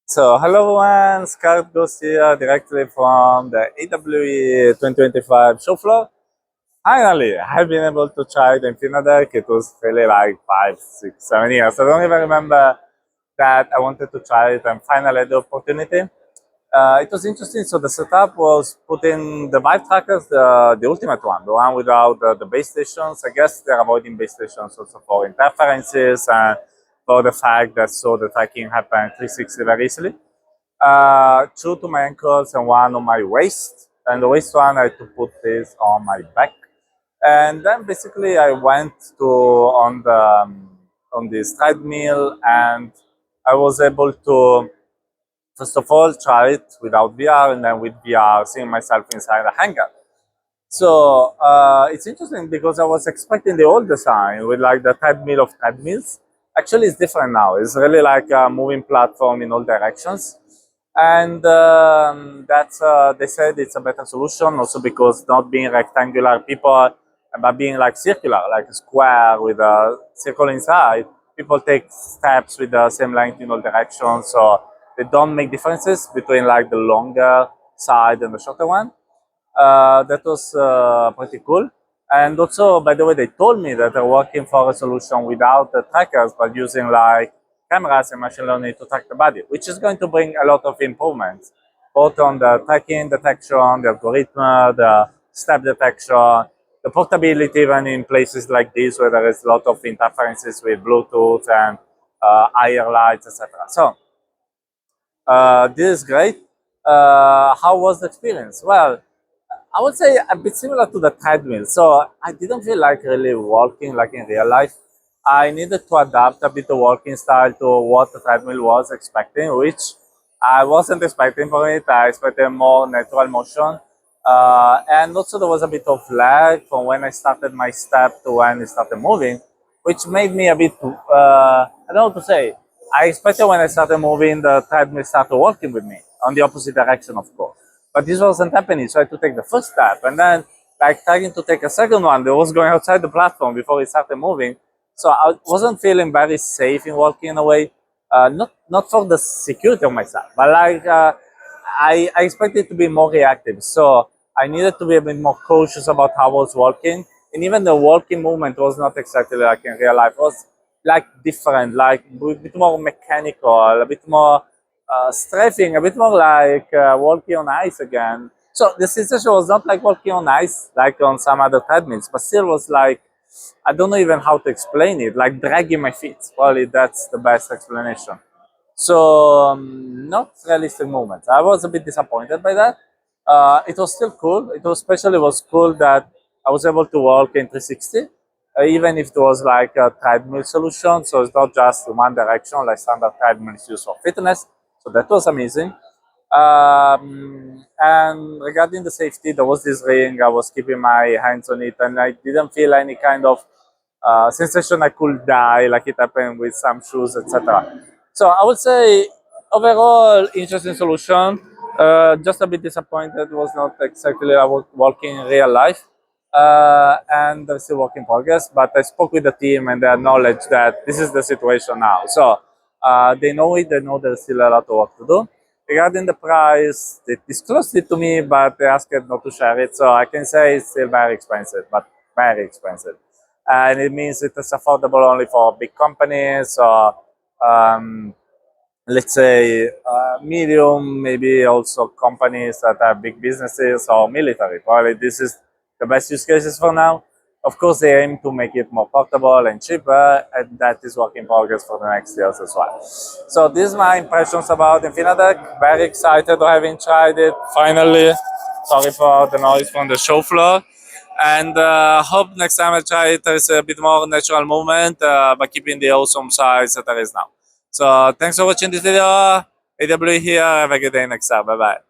So, hello everyone, Scott Ghost here directly from the AWE 2025 show floor. Finally, I've been able to try the Infinadeck. It was really like 5, 6, 7 years. I don't even remember that I wanted to try it and finally had the opportunity. It was interesting. So the setup was putting the Vive trackers, the ultimate one, the one without the base stations. I guess they're avoiding base stations also for interferences and for the fact that so the tracking happened 360 very easily. Two to my ankles and one on my waist. And the waist one, I had to put this on my back. And then basically I went to on this treadmill and I was able to first of all try it without VR and then with VR seeing myself inside a hangar. So it's interesting because I was expecting the old design with like the treadmill of treadmills. Actually, it's different now. It's really like a moving platform in all directions. And that's they said it's a better solution also because not being rectangular people, but being like circular, like a square with a circle inside, people take steps with the same length in all directions. So they don't make differences between like the longer side and the shorter one. That was pretty cool. And also, by the way, they told me that they're working for a solution without the trackers, but using like cameras and machine learning to track the body, which is going to bring a lot of improvements, both on the tracking detection, the algorithm, the step detection, the portability, even in places like this where there is a lot of interferences with Bluetooth and IR lights, etc. So this is great. How was the experience? Well, I would say a bit similar to the treadmill. So I didn't feel like really walking like in real life. I needed to adapt a bit the walking style to what the treadmill was expecting, which I wasn't expecting for it. I expected more natural motion. And also there was a bit of lag from when I started my step to when it started moving, which made me a bit, I don't know what to say. I expected when I started moving, the treadmill started walking with me on the opposite direction, of course. But this wasn't happening, so I had to take the first step. And then, like, trying to take a second one that was going outside the platform before it started moving. So I wasn't feeling very safe in walking in a way. Not for the security of myself, but like, I expected to be more reactive. So I needed to be a bit more cautious about how I was walking. And even the walking movement was not exactly like in real life. It was like different, like a bit more mechanical, a bit more strafing, a bit more like walking on ice again. So the sensation was not like walking on ice, like on some other treadmills, but still was like, I don't know even how to explain it, like dragging my feet. Probably that's the best explanation. So not realistic moments. I was a bit disappointed by that. It was still cool. It was especially was cool that I was able to walk in 360, even if it was like a treadmill solution. So it's not just one direction like standard treadmills used for fitness. So that was amazing. And regarding the safety, there was this ring. I was keeping my hands on it, and I didn't feel any kind of sensation I could die, like it happened with some shoes, etc. So I would say overall interesting solution. Just a bit disappointed. Was not exactly working in real life, and still work in progress. But I spoke with the team and they acknowledge that this is the situation now. So they know it. They know there's still a lot of work to do. Regarding the price, they disclosed it to me, but they asked not to share it. So I can say it's still very expensive, but very expensive. And it means it is affordable only for big companies or let's say medium, maybe also companies that have big businesses or military. Probably this is the best use cases for now. Of course, they aim to make it more portable and cheaper, and that is work in progress for the next years as well. So these are my impressions about Infinadeck. Very excited having tried it finally. Sorry for the noise from the show floor. And hope next time I try it, there's a bit more natural movement, but keeping the awesome size that there is now. So thanks for watching this video. AW here. Have a good day next time. Bye bye.